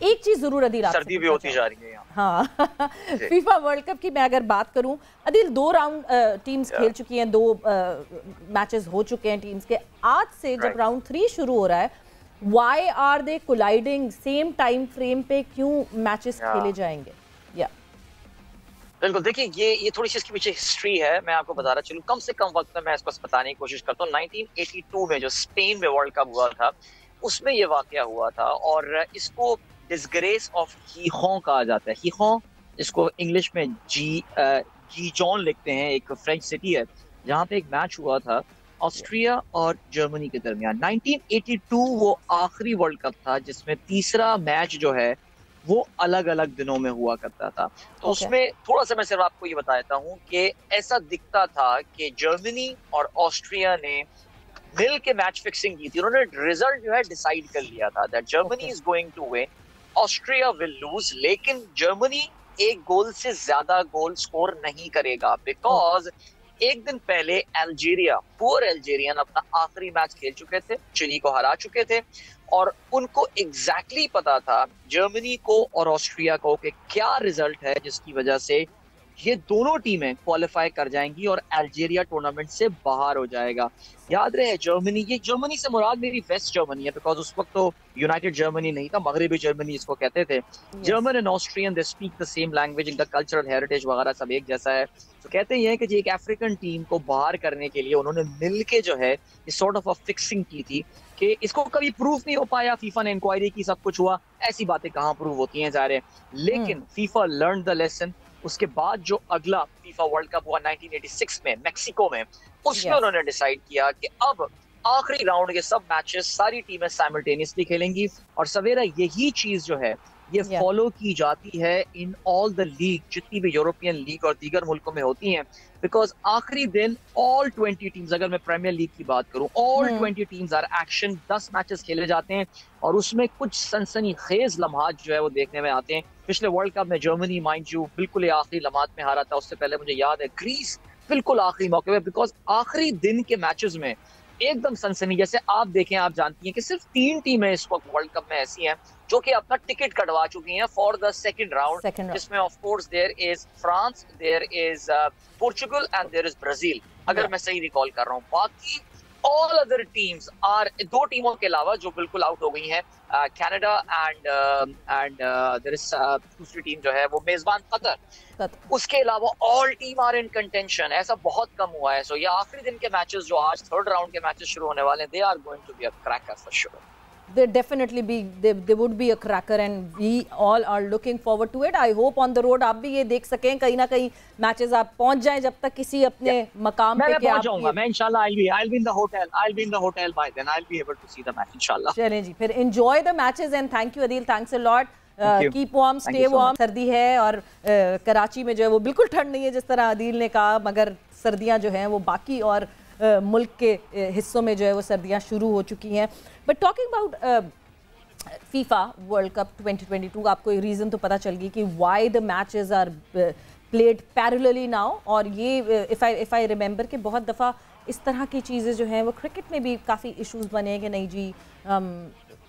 एक चीज़ ज़रूर अदील, सर्दी भी होती जा रही है यहाँ। हाँ फीफा वर्ल्ड कप की मैं अगर बात करूँ अदील, 2 राउंड टीम्स खेल चुकी हैं, 2 मैचेस हो चुके हैं टीम्स के। आज से जब राउंड 3 शुरू हो रहा है, why are they colliding, same time frame पे क्यों मैचेस खेले जाएंगे? बिल्कुल, देखिए ये थोड़ी सी इसके पीछे हिस्ट्री है, मैं आपको बता रहा चलूं। कम से कम वक्त में मैं इसको बताने की कोशिश करता हूँ। 1982 में जो स्पेन में वर्ल्ड कप हुआ था, उसमें ये वाकया हुआ था और इसको डिसग्रेस ऑफ हीखों कहा जाता है। हीखों, इसको इंग्लिश में जीजॉन लिखते हैं, एक फ्रेंच सिटी है जहाँ पे एक मैच हुआ था ऑस्ट्रिया और जर्मनी के दरमियान। 1982 वो आखिरी वर्ल्ड कप था जिसमें तीसरा मैच जो है वो अलग अलग दिनों में हुआ करता था। तो उसमें थोड़ा सा मैं सिर्फ आपको ये बता देता हूँ कि ऐसा दिखता था कि जर्मनी और ऑस्ट्रिया ने मिल के मैच फिक्सिंग की थी। उन्होंने रिजल्ट जो है डिसाइड कर लिया था that Germany is going to win, Austria will lose, लेकिन जर्मनी 1 गोल से ज्यादा गोल स्कोर नहीं करेगा बिकॉज एक दिन पहले अल्जीरिया, पुअर अल्जीरियन अपना आखिरी मैच खेल चुके थे, चिली को हरा चुके थे और उनको एग्जैक्टली पता था जर्मनी को और ऑस्ट्रिया को कि क्या रिजल्ट है जिसकी वजह से ये दोनों टीमें क्वालिफाई कर जाएंगी और अल्जीरिया टूर्नामेंट से बाहर हो जाएगा। याद रहे जर्मनी से मुराद मेरी वेस्ट जर्मनी है बिकॉज उस वक्त तो यूनाइटेड जर्मनी नहीं था, मगरबी जर्मनी इसको कहते थे। German and Austrian they speak the same language, इनका कल्चरल हेरिटेज वगैरह सब एक जैसा है। तो कहते हैं कि एक अफ्रीकन टीम को बाहर करने के लिए उन्होंने मिलके जो है इस सॉर्ट ऑफ फिक्सिंग की थी कि इसको कभी प्रूफ नहीं हो पाया, फीफा ने इंक्वायरी की, सब कुछ हुआ, ऐसी बातें कहाँ प्रूव होती हैं ज़ाहिर है। लेकिन फीफा लर्न द लेसन। उसके बाद जो अगला फीफा वर्ल्ड कप हुआ 1986 में मैक्सिको में, उसमें उन्होंने डिसाइड किया कि अब आखिरी राउंड के सब मैचेस सारी टीमें साइमल्टेनियसली खेलेंगी और सवेरा यही चीज जो है ये फॉलो की जाती है इन ऑल द लीग, जितनी भी यूरोपियन लीग और दीगर मुल्कों में होती हैं। बिकॉज आखिरी दिन ऑल 20 टीम्स, अगर मैं प्रीमियर लीग की बात करूं, all 20 teams are action, 10 matches खेले जाते हैं और उसमें कुछ सनसनीखेज लम्हात जो है वो देखने में आते हैं। पिछले वर्ल्ड कप में जर्मनी माइंड यू बिल्कुल आखिरी लम्हात में हारा था, उससे पहले मुझे याद है ग्रीस बिल्कुल आखिरी मौके पे, बिकॉज आखिरी दिन के मैचेस में एकदम सनसनी। जैसे आप देखें, आप जानती हैं कि सिर्फ 3 टीमें इस वक्त वर्ल्ड कप में ऐसी हैं जो कि अपना टिकट कटवा चुकी हैं फॉर द सेकंड राउंड, जिसमें of course there is France, there is Portugal and there is Brazil, अगर मैं सही रिकॉल कर रहा हूँ। बाकी ऑल अदर टीम्स आर, 2 टीमों के अलावा जो बिल्कुल आउट हो गई हैं, कनाडा एंड देयर इज दूसरी टीम जो है वो मेजबान कतर, उसके अलावा all team are in contention. ऐसा बहुत कम हुआ है। सो ये आखिरी दिन के मैचेस जो आज थर्ड राउंड के मैचेस शुरू होने वाले हैं, they are going to be a cracker for sure. They definitely be, they would be a cracker and we all are looking forward to it. I hope on the road आप भी ये देख सकें, कहीं ना कहीं मैचेस आप पहुंच जाएं जब तक किसी अपने मकाम पे पहुंच जाऊंगा मैं इंशाल्लाह। I'll be in the hotel by then. I'll be able to see the match इंशाल्लाह। चलें जी, फिर enjoy the matches and thank you Adeel, thanks a lot. Keep warm, stay warm. सर्दी है और कराची में जो है वो बिल्कुल ठंड नहीं है जिस तरह अदील ने कहा, मगर सर्दियां जो हैं वो बाकी और मुल्क के हिस्सों में जो है वो सर्दियाँ शुरू हो चुकी हैं। But talking about FIFA world cup 2022, आपको एक रीज़न तो पता चल गई कि why the matches are played parallelly now. और ये इफ़ आई रिमेंबर कि बहुत दफ़ा इस तरह की चीज़ें जो हैं वो क्रिकेट में भी काफ़ी इश्यूज बने हैं कि नहीं जी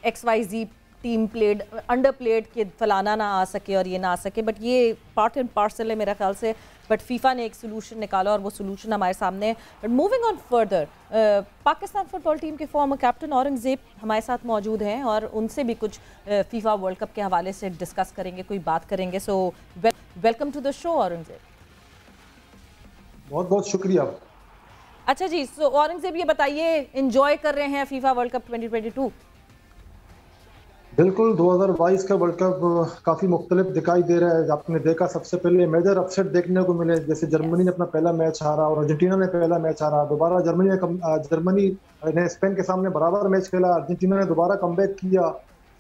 XYZ team played under played के फलाना ना आ सके और ये ना आ सके, बट ये पार्ट एंड पार्सल है मेरा ख्याल से। बट फीफा ने एक सोल्यूशन निकाला और वो सोल्यूशन हमारे सामने है। But moving on further, Pakistan football team के फॉर्मर कैप्टन औरंगजेब हमारे साथ मौजूद हैं और उनसे भी कुछ फीफा वर्ल्ड कप के हवाले से डिस्कस करेंगे, कोई बात करेंगे। So welcome to the show Aurangzeb. बहुत बहुत शुक्रिया। अच्छा जी, सो औरंगजेब ये बताइए, एंजॉय कर रहे हैं फीफा वर्ल्ड कप 2022? बिल्कुल, 2022 का वर्ल्ड कप काफ़ी मुख्तलिफ दिखाई दे रहा है। आपने देखा सबसे पहले मेजर अपसेट देखने को मिले, जैसे जर्मनी ने अपना पहला मैच हारा और अर्जेंटीना ने पहला मैच हारा। दोबारा जर्मनी ने स्पेन के सामने बराबर मैच खेला, अर्जेंटीना ने दोबारा कमबैक किया।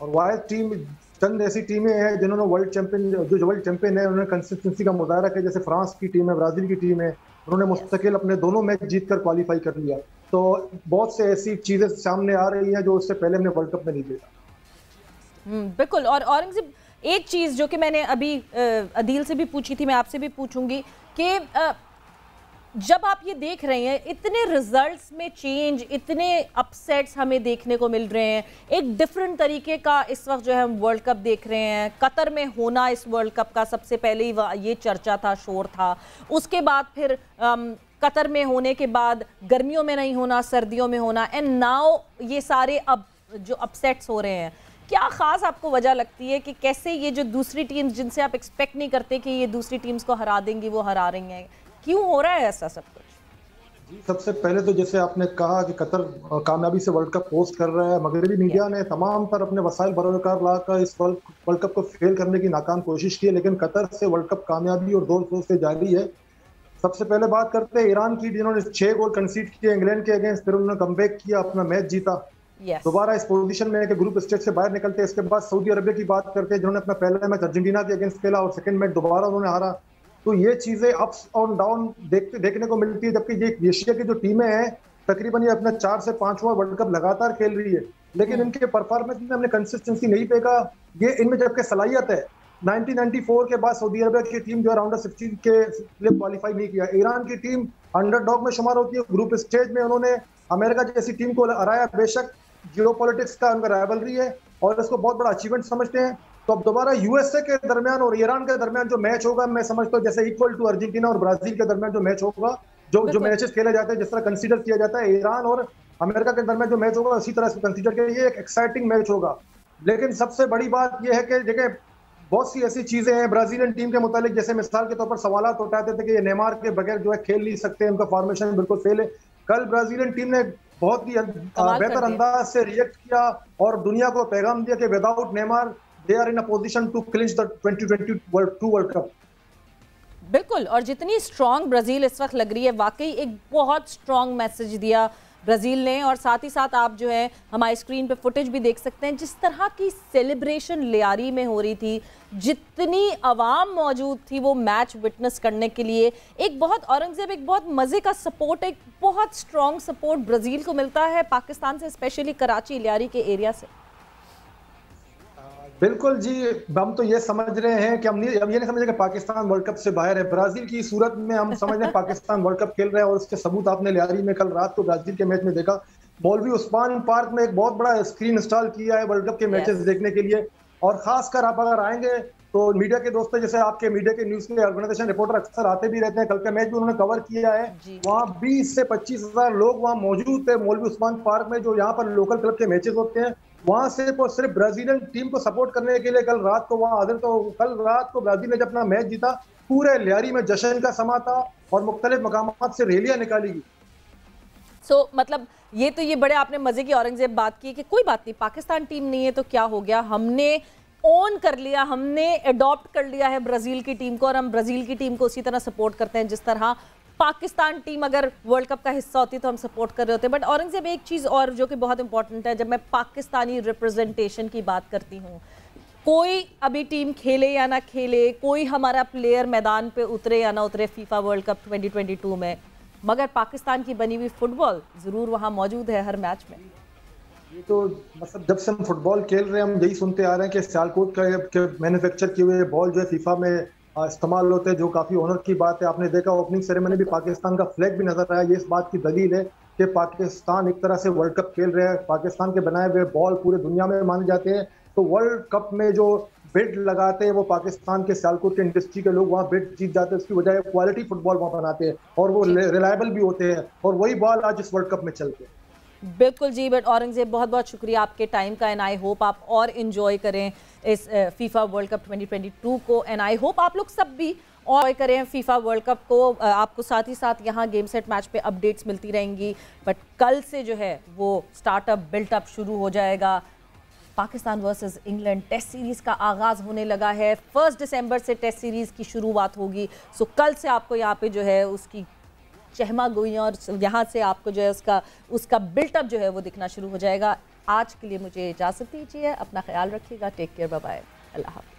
और वाइज टीम, चंद ऐसी टीमें हैं जिन्होंने वर्ल्ड चैंपियन है उन्होंने कंसिस्टेंसी का मुजाहरा किया, जैसे फ्रांस की टीम है, ब्राजील की टीम है, उन्होंने मुस्तकिल अपने दोनों मैच जीतकर क्वालिफाई कर लिया। तो बहुत से ऐसी चीज़ें सामने आ रही हैं जो उससे पहले हमने वर्ल्ड कप में नहीं देखा। बिल्कुल। और औरंगजेब, एक चीज़ जो कि मैंने अभी अदील से भी पूछी थी, मैं आपसे भी पूछूंगी कि जब आप ये देख रहे हैं इतने रिजल्ट्स में चेंज, इतने अपसेट्स हमें देखने को मिल रहे हैं, एक डिफरेंट तरीके का इस वक्त जो है हम वर्ल्ड कप देख रहे हैं। कतर में होना इस वर्ल्ड कप का सबसे पहले ही ये चर्चा था, शोर था। उसके बाद फिर कतर में होने के बाद गर्मियों में नहीं होना, सर्दियों में होना, एंड नाउ ये सारे अब जो अपसेट्स हो रहे हैं, क्या खास आपको वजह लगती है कि कैसे ये जो दूसरी टीम्स जिनसे आप एक्सपेक्ट नहीं करते कि ये दूसरी टीम्स को हरा देंगी वो हरा रही हैं? क्यों हो रहा है ऐसा सब कुछ? जी, सबसे पहले तो जैसे आपने कहा कि कतर कामयाबी से वर्ल्ड कप होस्ट कर रहा है, मगरबी मीडिया ने तमाम तर अपने वसाइल बरोकार लाकर इस वर्ल्ड कप को फेल करने की नाकाम कोशिश की है, लेकिन कतर से वर्ल्ड कप कामयाबी और जोर शोर से जारी है। सबसे पहले बात करते हैं ईरान की, जिन्होंने 6 गोल कंसीड किए इंग्लैंड के अगेंस्ट, फिर उन्होंने कमबैक किया, अपना मैच जीता, दोबारा इस पोजीशन में है कि ग्रुप स्टेज से बाहर निकलते हैं। इसके बाद सऊदी अरबिया की बात करते हैं, जिन्होंने अपना पहला मैच अर्जेंटीना के अगेंस्ट खेला और सेकंड मैच दोबारा उन्होंने हारा। तो ये चीजें अप्स और डाउन देखने को मिलती है, जबकि ये एशिया की जो टीमें हैं तकरीबन ये अपना 4 से 5वां वर्ल्ड कप लगातार खेल रही है, लेकिन इनके परफॉर्मेंस में हमने कंसिस्टेंसी नहीं देखा। ये इनमें जबकि सलाहियत है। 1994 के बाद सऊदी अरबिया की टीम जो है राउंड ऑफ 16 के लिए क्वालिफाई नहीं किया। ईरान की टीम अंडरडॉग में शुमार होती है, ग्रुप स्टेज में उन्होंने अमेरिका जैसी टीम को हराया। बेशक जियोपॉलिटिक्स का उनका राइवलरी है और इसको बहुत बड़ा अचीवमेंट समझते हैं। तो अब दोबारा यूएसए के दरमियान और ईरान के दरमियान जो मैच होगा, मैं समझता हूँ जैसे इक्वल टू अर्जेंटीना और ब्राजील के दरमियान जो मैच होगा, जो मैचेस खेले जाते हैं, जिस तरह कंसीडर किया जाता है ईरान और अमेरिका के दरमियान जो मैच होगा, उसी तरह से कंसीडर किया, ये एक एक्साइटिंग मैच होगा। लेकिन सबसे बड़ी बात यह है कि देखिए बहुत सी ऐसी चीजें हैं ब्राजीलियन टीम के मुतालिक, जैसे मिसाल के तौर पर सवालात उठाते थे कि ये नेमार के बगैर जो है खेल नहीं सकते, उनका फॉर्मेशन बिल्कुल फेल है। कल ब्राजीलियन टीम ने बहुत ही बेहतर अंदाज से रिएक्ट किया और दुनिया को पैगाम दिया कि without Neymar they are in a position to clinch the 2022 world cup. बिल्कुल, और जितनी स्ट्रॉन्ग ब्राजील इस वक्त लग रही है, वाकई एक बहुत स्ट्रॉन्ग मैसेज दिया ब्राजील ने। और साथ ही साथ आप जो है हमारी स्क्रीन पे फुटेज भी देख सकते हैं, जिस तरह की सेलिब्रेशन लियारी में हो रही थी, जितनी आवाम मौजूद थी वो मैच विटनेस करने के लिए। एक बहुत औरंगजेब, एक बहुत मज़े का सपोर्ट, एक बहुत स्ट्रॉन्ग सपोर्ट ब्राज़ील को मिलता है पाकिस्तान से, स्पेशली कराची लियारी के एरिया से। बिल्कुल जी, हम तो ये समझ रहे हैं कि हम ये नहीं समझ रहे कि पाकिस्तान वर्ल्ड कप से बाहर है। ब्राजील की सूरत में हम समझ रहे हैं पाकिस्तान वर्ल्ड कप खेल रहे हैं और उसके सबूत आपने लियारी में कल रात को ब्राजील के मैच में देखा। मौलवी उस्मान पार्क में एक बहुत बड़ा स्क्रीन इंस्टॉल किया है वर्ल्ड कप के मैचेस देखने के लिए। और खासकर आप अगर आएंगे तो मीडिया के दोस्तों, जैसे आपके मीडिया के न्यूज के ऑर्गेनाइजेशन रिपोर्टर अक्सर आते भी रहते हैं, कल का मैच भी उन्होंने कवर किया है। वहाँ 20 से 25 हजार लोग वहाँ मौजूद थे मौलवी उस्मान पार्क में, जो यहाँ पर लोकल क्लब के मैचेस होते हैं। वहां सिर्फ और सिर्फ ब्राजीलियन टीम को सपोर्ट करने के लिए कल रात को वहां हाजिर। तो कल रात को ब्राजील ने जब अपना मैच जीता, पूरे लियारी में जश्न का समा था और मुख्तलिफ मकामात से रैलियां निकाली गई। मतलब ये बड़े आपने मजे की औरंगजेब बात की कि कोई बात नहीं, पाकिस्तान टीम नहीं है तो क्या हो गया, हमने ओन कर लिया, हमने अडॉप्ट कर लिया है ब्राजील की टीम को और हम ब्राजील की टीम को उसी तरह सपोर्ट करते हैं जिस तरह पाकिस्तान टीम अगर वर्ल्ड कप का हिस्सा होती तो हम सपोर्ट कर रहे होते। बट औरंगजेब, एक चीज़ और जो कि बहुत इंपॉर्टेंट है, जब मैं पाकिस्तानी रिप्रेजेंटेशन की बात करती हूँ, कोई अभी टीम खेले या ना खेले, कोई हमारा प्लेयर मैदान पे उतरे या ना उतरे फीफा वर्ल्ड कप 2022 में, मगर पाकिस्तान की बनी हुई फुटबॉल ज़रूर वहाँ मौजूद है हर मैच में। ये तो मतलब जब से हम फुटबॉल खेल रहे हैं हम यही सुनते आ रहे हैं कि सियालकोट का मैन्युफैक्चर किए हुए बॉल जो है फीफा में इस्तेमाल होते हैं, जो काफ़ी ऑनर की बात है। आपने देखा ओपनिंग सेरेमनी भी पाकिस्तान का फ्लैग भी नजर आया। ये इस बात की दलील है कि पाकिस्तान एक तरह से वर्ल्ड कप खेल रहे हैं। पाकिस्तान के बनाए हुए बॉल पूरे दुनिया में माने जाते हैं। तो वर्ल्ड कप में जो बिड लगाते हैं वो पाकिस्तान के सियालकोट के इंडस्ट्री के लोग वहाँ बिड जीत जाते हैं। उसकी वजह क्वालिटी फुटबॉल वहाँ बनाते हैं और वो रिलायबल भी होते हैं, और वही बॉल आज इस वर्ल्ड कप में चलते हैं। बिल्कुल जी। बट औरंगजेब, बहुत बहुत शुक्रिया आपके टाइम का, एंड आई होप आप और इन्जॉय करें इस फीफा वर्ल्ड कप 2022 को, एंड आई होप आप लोग सब भी और करें फीफा वर्ल्ड कप को। आपको साथ ही साथ यहाँ गेम सेट मैच पे अपडेट्स मिलती रहेंगी। बट कल से जो है वो स्टार्टअप बिल्टअप शुरू हो जाएगा। Pakistan versus England test series का आगाज़ होने लगा है। 1 दिसंबर से टेस्ट सीरीज़ की शुरुआत होगी। सो कल से आपको यहाँ पे जो है उसकी चहमा गोइयाँ और यहाँ से आपको जो है उसका बिल्टअप जो है वो दिखना शुरू हो जाएगा। आज के लिए मुझे इजाज़त दीजिए, अपना ख्याल रखिएगा, टेक केयर, बाय बाय, अल्लाह हाफ़िज़।